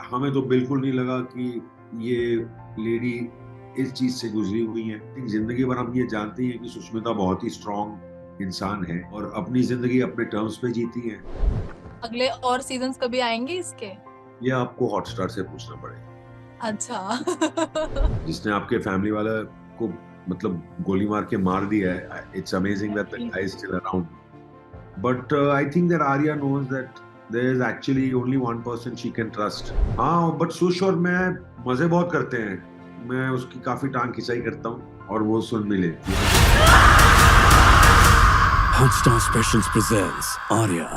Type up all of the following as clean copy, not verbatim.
हमें तो बिल्कुल नहीं लगा कि ये लेडी इस चीज से गुजरी हुई है। जिंदगी भर हम ये जानते हैं कि सुष्मिता बहुत ही स्ट्रांग इंसान है और अपनी जिंदगी अपने टर्म्स पे जीती है। अगले और सीजन्स कभी आएंगे इसके? ये आपको हॉटस्टार से पूछना पड़ेगा। अच्छा। जिसने आपके फैमिली वाला को मतलब गोली मार के मार दिया है, it's amazing that the guy is still around. But I think that Aarya knows that there is actually only one person she can trust. हाँ, बट सुश और मैं मजे बहुत करते हैं। मैं उसकी काफी टांग खिंचाई करता हूँ और वो सुन भी लेती है। Hotstar Specials presents Arya.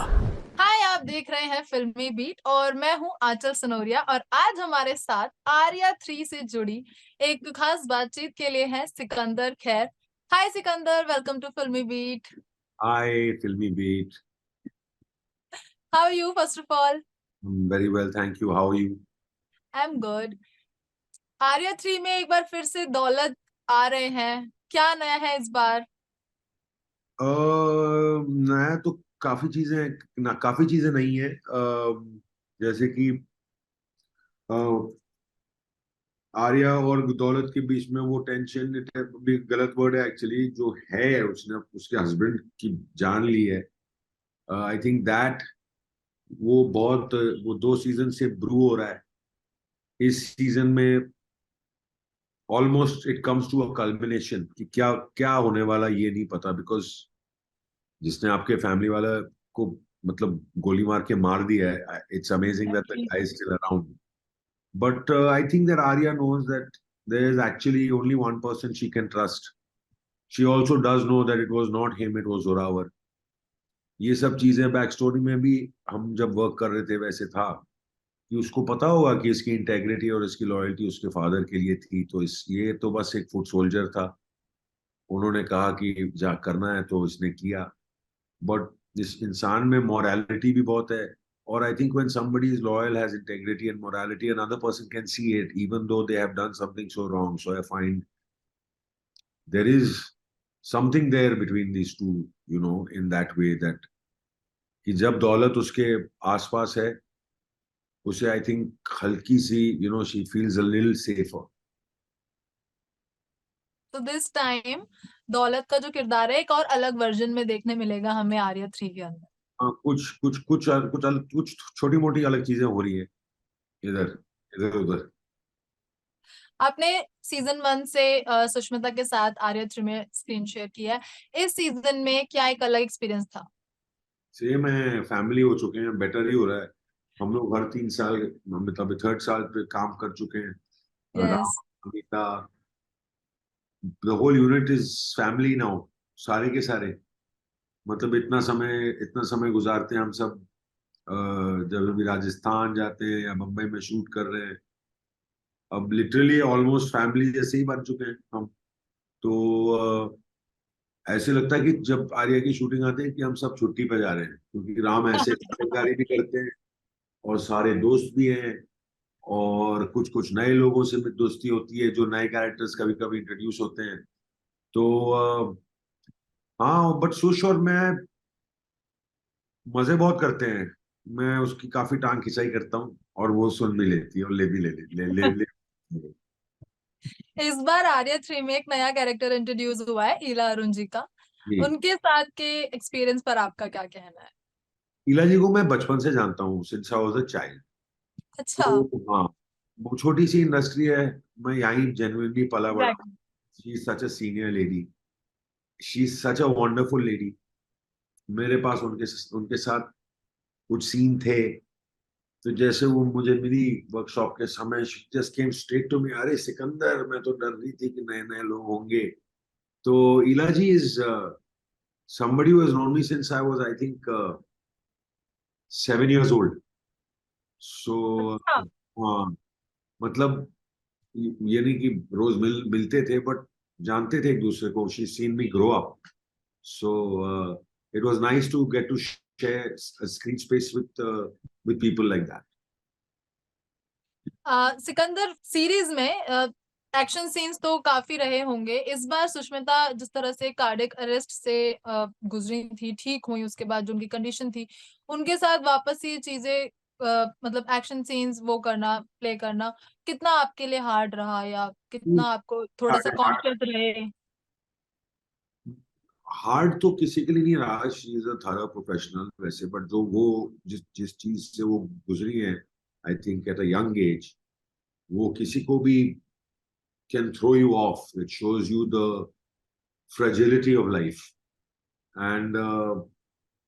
हाय, आप देख रहे हैं फिल्मी बीट और मैं हूं आंचल सनोरिया। और आज हमारे साथ आर्या 3 से जुड़ी एक खास बातचीत के लिए है Sikandar Kher. Hi Sikandar, welcome to Filmibeat. Hi Filmibeat. How are you first of all? Very well, thank you. How you? I am good. Aarya 3 में एक बार फिर से दौलत आ रहे हैं, क्या नया है इस बार? नया तो काफी चीजें ना, काफी चीजें नहीं है। जैसे कि अ, आर्या और दौलत के बीच में वो टेंशन, भी गलत वर्ड है एक्चुअली, जो है उसने उसके हस्बैंड की जान ली है। आई थिंक दैट वो बहुत, वो 2 सीजन से ब्रू हो रहा है। इस सीजन में almost it comes to a culmination कि क्या क्या होने वाला ये नहीं पता, बिकॉज जिसने आपके फैमिली वाला को मतलब गोली मार के मार दिया है, it's amazing that the guy is still around. But I think that Arya knows that there is actually only one person she can trust. She also does know that it was not him, it was Zorawar. ये सब चीजें back story में भी हम जब work कर रहे थे वैसे था कि उसको पता होगा कि इसकी इंटेग्रिटी और इसकी लॉयल्टी उसके फादर के लिए थी। तो इस ये तो बस एक फुट सोल्जर था। उन्होंने कहा कि जा करना है तो इसने किया। बट इस इंसान में मॉरलिटी भी बहुत है। और I think when somebody is loyal, has integrity and morality, another person can see it even though they have done something so wrong. So I find there is something there between these two, in that way, that कि जब दौलत उसके आसपास है, उसे I think हल्की सी, she feels a little safer. तो दिस टाइम दौलत का जो किरदार है एक और अलग वर्जन में देखने मिलेगा हमें आर्या 3 के अंदर। हाँ, कुछ छोटी मोटी अलग चीजें हो रही है इधर इधर उधर। आपने सीजन 1 से सुष्मिता के साथ आर्या 3 में स्क्रीन शेयर किया है, इस सीजन में क्या एक अलग एक्सपीरियंस था? सेम है, फैमिली हो चुके हैं, बेटर ही हो रहा है। हम लोग हर 3 साल, मतलब थर्ड साल पे काम कर चुके हैं। Ram, yes. Amita, the whole unit is family now. सारे के सारे, मतलब इतना समय गुजारते हैं हम सब। अ, जब भी राजस्थान जाते हैं या मुंबई में शूट कर रहे हैं, अब लिटरली ऑलमोस्ट फैमिली जैसे ही बन चुके हैं हम। तो ऐसे लगता है कि जब आर्या की शूटिंग आती है कि हम सब छुट्टी पे जा रहे हैं, क्योंकि राम ऐसे खातिरदारी भी करते हैं और सारे दोस्त भी हैं। और कुछ कुछ नए लोगों से भी दोस्ती होती है, जो नए कैरेक्टर्स कभी कभी इंट्रोड्यूस होते हैं। तो हाँ, बट सुश और मैं मजे बहुत करते हैं। मैं उसकी काफी टांग खिंचाई करता हूँ और वो सुन भी लेती है और ले भी ले। इस बार आर्या 3 में एक नया कैरेक्टर इंट्रोड्यूस हुआ है, ईला अरुण जी का। जी, उनके साथ के एक्सपीरियंस पर आपका क्या कहना है? ईला जी को मैं बचपन से जानता हूँ, since I was a child. अच्छा। तो हाँ, वो छोटी सी इंडस्ट्री है। मैं यहीं जेन्युइनली पला बड़ा। Exactly. She is such a senior lady. She is such a wonderful lady. मेरे पास उनके उनके साथ कुछ सीन थे। तो जैसे वो मुझे मिली वर्कशॉप के समय, just came straight to me, अरे सिकंदर, मैं तो डर रही थी कि नए नए लोग होंगे। तो इला जी is somebody who has known me since I was, I think, 7 years old. So अच्छा। हाँ, मतलब ये नहीं कि रोज मिलते थे, बट जानते थे एक दूसरे को। She seen me grow up. So it was nice to get to share screen space with people like that. Sikandar series में एक्शन सीन्स तो काफी रहे होंगे। इस बार सुष्मिता जिस तरह से कार्डियक अरेस्ट से गुजरी थी, ठीक हुई उसके बाद जो उनकी कंडीशन थी, उनके साथ वापस ये चीजें मतलब एक्शन सीन्स वो करना, प्ले करना कितना आपके लिए हार्ड रहा, या कितना आपको थोड़ा सा कॉन्शियस रहे? हार्ड तो किसी के लिए नहीं रहा, she is a thorough professional वैसे, बट जो वो जिस जिस चीज से वो गुजरी है, I think at a young age, वो किसी को भी can throw you off. It shows you the fragility of life. And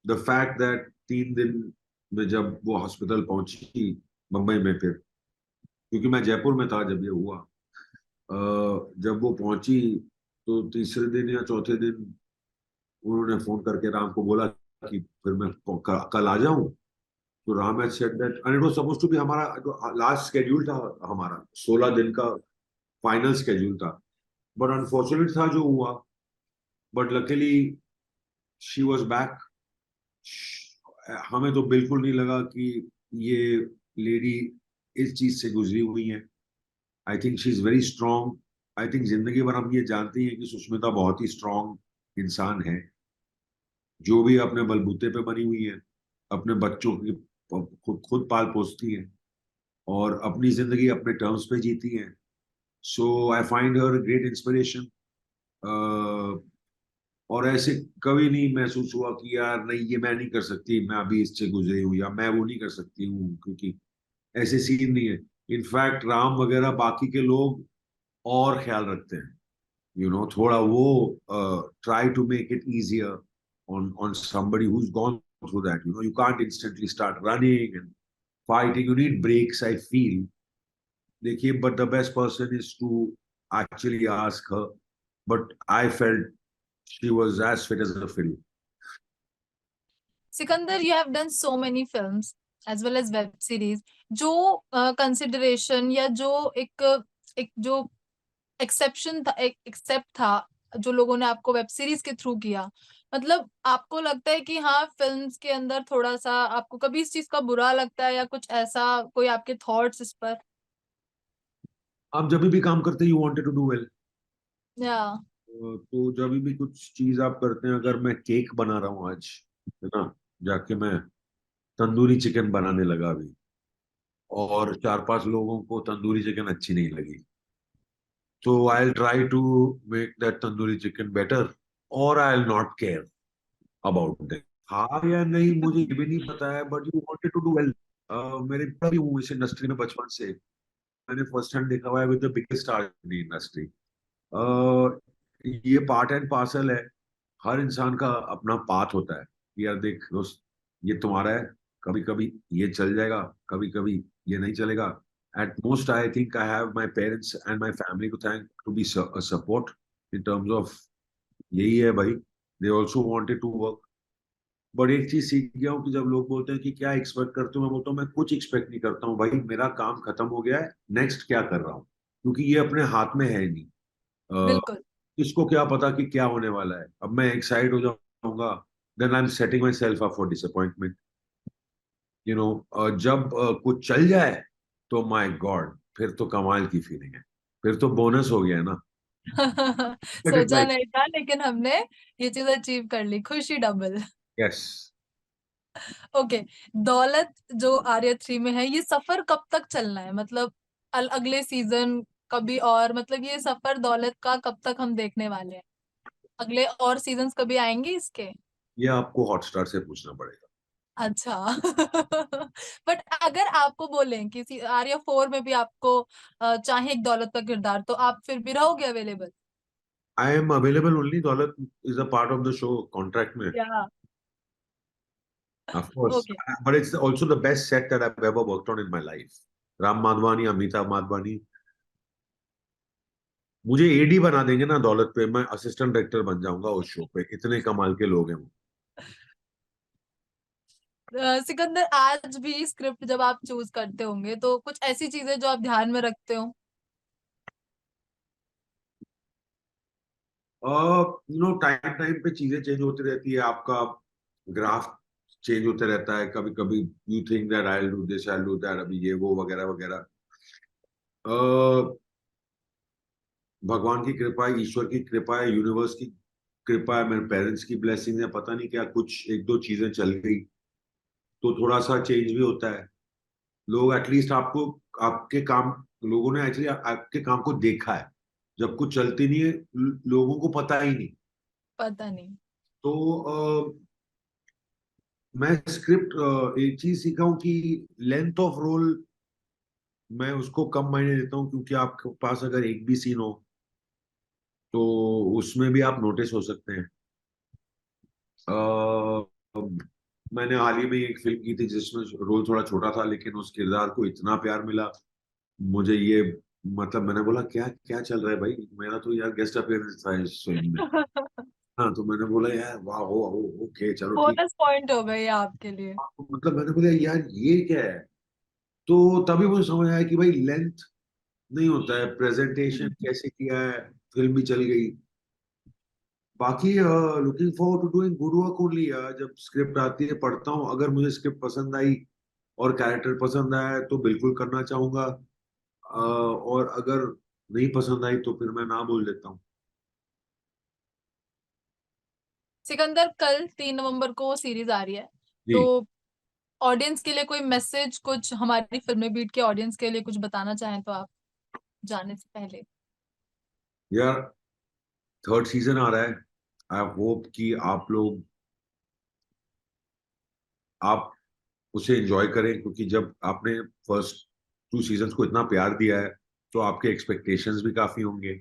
the fact that 3 दिन में जब वो हॉस्पिटल पहुंची मुंबई में, फिर क्योंकि मैं जयपुर में था जब ये हुआ, जब वो पहुंची तो तीसरे दिन या चौथे दिन उन्होंने फोन करके राम को बोला कि फिर मैं कल आ जाऊं। तो Ram had said that, and it was supposed to be, हमारा जो लास्ट स्केड्यूल था हमारा 16 दिन का फाइनल स्केड्यूल था, बट अनफॉर्चुनेट था जो हुआ। But luckily she was back. हमें तो बिल्कुल नहीं लगा कि ये लेडी इस चीज से गुजरी हुई है। I think she is very strong. I think जिंदगी भर हम ये जानते हैं कि सुष्मिता बहुत ही स्ट्रांग इंसान है, जो भी अपने बलबूते पे बनी हुई है, अपने बच्चों की खुद पाल पोसती है और अपनी जिंदगी अपने टर्म्स पे जीती है। So I find her great inspiration. और ऐसे कभी नहीं महसूस हुआ कि यार नहीं ये मैं नहीं कर सकती, मैं अभी इससे गुजरी हूँ, या मैं वो नहीं कर सकती हूँ, क्योंकि ऐसे सीन नहीं है। इनफैक्ट राम वगैरह बाकी के लोग और ख्याल रखते हैं, थोड़ा वो try to make it easier on somebody who's gone through that. You can't instantly start running and fighting. You need breaks, I feel. देखिए, but the best person is to actually ask her. But I felt she was as fit as a fiddle. Sikandar, you have done so many films as well as web series, जो consideration या जो एक एक जो exception था, एक accept था जो लोगों ने आपको वेब सीरीज के थ्रू किया, मतलब आपको लगता है कि हाँ फिल्म्स के अंदर थोड़ा सा आपको कभी इस चीज का बुरा लगता है, या कुछ ऐसा कोई आपके थॉट्स इस पर? आप जब भी काम करते हैं, you wanted to do well. या तो जब भी कुछ चीज आप करते हैं, अगर मैं केक बना रहा हूँ आज, है ना, जाके मैं तंदूरी चिकन बनाने लगा अभी, और 4-5 लोगों को तंदूरी चिकन अच्छी नहीं लगी, तो I will try to make that tandoori chicken better, और I will not care about that. हाँ या नहीं मुझे ये भी नहीं पता है, but you wanted to do well. मेरे भी हूँ इस इंडस्ट्री में बचपन से, मैंने फर्स्ट हैंड देखा हुआ है with the biggest star in the industry. ये पार्ट एंड पार्सल है। हर इंसान का अपना पाथ होता है कि यार देख दोस्त, ये तुम्हारा है, कभी कभी ये चल जाएगा, कभी कभी ये नहीं चलेगा। At most I think I have my parents and my family to thank to be support in terms of, यही है भाई, they also wanted to work. But एक चीज सीख गया हूँ कि जब लोग बोलते हैं कि क्या एक्सपेक्ट करते हो, मैं बोलता हूँ मैं कुछ एक्सपेक्ट नहीं करता हूँ भाई, मेरा काम खत्म हो गया है, नेक्स्ट क्या कर रहा हूँ, क्योंकि ये अपने हाथ में है नहीं। बिल्कुल। किसको क्या पता कि क्या होने वाला है। अब मैं एक्साइट हो जाऊंगा, then I am setting myself up for disappointment. जब कुछ चल जाए तो माय गॉड, फिर तो कमाल की फीलिंग है, फिर तो बोनस हो गया ना। सोचा नहीं था, लेकिन हमने ये चीज अचीव कर ली, खुशी डबल। यस। ओके, दौलत जो आर्या 3 में है, ये सफर कब तक चलना है, मतलब अगले सीजन कभी, और मतलब ये सफर दौलत का कब तक हम देखने वाले हैं? अगले और सीजन्स कभी आएंगे इसके? ये आपको हॉटस्टार से पूछना पड़ेगा। अच्छा। बट अगर आपको बोलें कि आर्या 4 में भी आपको चाहे एक दौलत का किरदार, तो आप फिर भी रहोगे available? I am available only, daulat is a part of the show contract में। या Of course, okay. but it's also the best set that I've ever worked on in my life. Ram Madhvani, Amitabh Madhvani, मुझे एडी बना देंगे ना दौलत पे, मैं असिस्टेंट डायरेक्टर बन जाऊंगा उस शो पे, इतने कमाल के लोग हैं वो। सिकंदर, आज भी स्क्रिप्ट जब आप चूज करते होंगे तो कुछ ऐसी चीजें जो आप ध्यान में रखते हो? टाइम टाइम पे चीजें चेंज होती रहती है, आपका ग्राफ चेंज होते रहता है, कभी कभी you think that I will do this, I will do that, अभी ये वो वगैरह वगैरह। भगवान की कृपा है, ईश्वर की कृपा है, यूनिवर्स की कृपा है, मेरे पेरेंट्स की ब्लेसिंग है, पता नहीं क्या कुछ एक दो चीजें चल गई तो थोड़ा सा चेंज भी होता है। लोग एटलीस्ट आपको, आपके काम, लोगों ने एक्चुअली आपके काम को देखा है। जब कुछ चलती नहीं है, लोगों को पता ही नहीं। पता नहीं। तो मैं स्क्रिप्ट एक चीज सीखा हूं कि लेंथ ऑफ रोल मैं उसको कम मायने देता हूँ, क्योंकि आपके पास अगर एक भी सीन हो तो उसमें भी आप नोटिस हो सकते हैं। अ, मैंने हाल ही में एक फिल्म की थी जिसमें रोल थोड़ा छोटा था, लेकिन उस किरदार को इतना प्यार मिला मुझे, ये मतलब मैंने बोला क्या क्या चल रहा है भाई, मेरा तो यार गेस्ट अपीयरेंस था इस फिल्म में। हाँ, तो मैंने बोला यार वाह, हो ओके चलो ठीक। बोनस पॉइंट हो गई आपके लिए। मतलब मैंने बोला यार ये क्या है। तो तभी मुझे समझ आया कि भाई लेंथ नहीं होता है, प्रेजेंटेशन कैसे किया है, फिल्म भी चल गई। बाकी looking forward to doing good work only. जब स्क्रिप्ट आती है पढ़ता हूँ, अगर मुझे स्क्रिप्ट पसंद आई और कैरेक्टर पसंद आया तो बिल्कुल करना चाहूंगा। और अगर नहीं पसंद आई तो फिर मैं ना बोल देता हूँ। सिकंदर, कल 3 नवंबर को सीरीज आ रही है, जी। तो ऑडियंस के लिए कोई मैसेज, कुछ हमारी फिल्मी बीट के ऑडियंस के लिए कुछ बताना चाहें तो आप, जाने से पहले। यार, थर्ड सीजन आ रहा है। आई होप कि आप उसे एंजॉय करें, क्योंकि जब आपने फर्स्ट 2 सीजन्स को इतना प्यार दिया है तो आपके एक्सपेक्टेशंस भी काफी होंगे।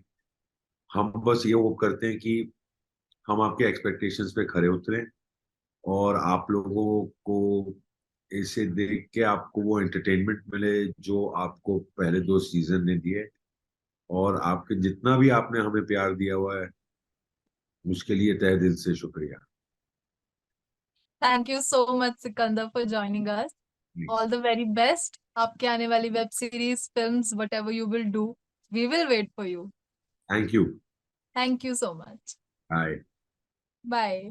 हम बस ये होप करते हैं कि हम आपके एक्सपेक्टेशंस पे खरे उतरें, और आप लोगों को इसे देख के आपको वो एंटरटेनमेंट मिले जो आपको पहले 2 सीजन ने दिए। और आपके जितना भी आपने हमें प्यार दिया हुआ है उसके लिए तहे दिल से शुक्रिया। Thank you so much Sikandar for joining us. All the very best आपके आने वाली web series, films, whatever you will do, we will wait for you. Thank you. Thank you so much. Bye. Bye.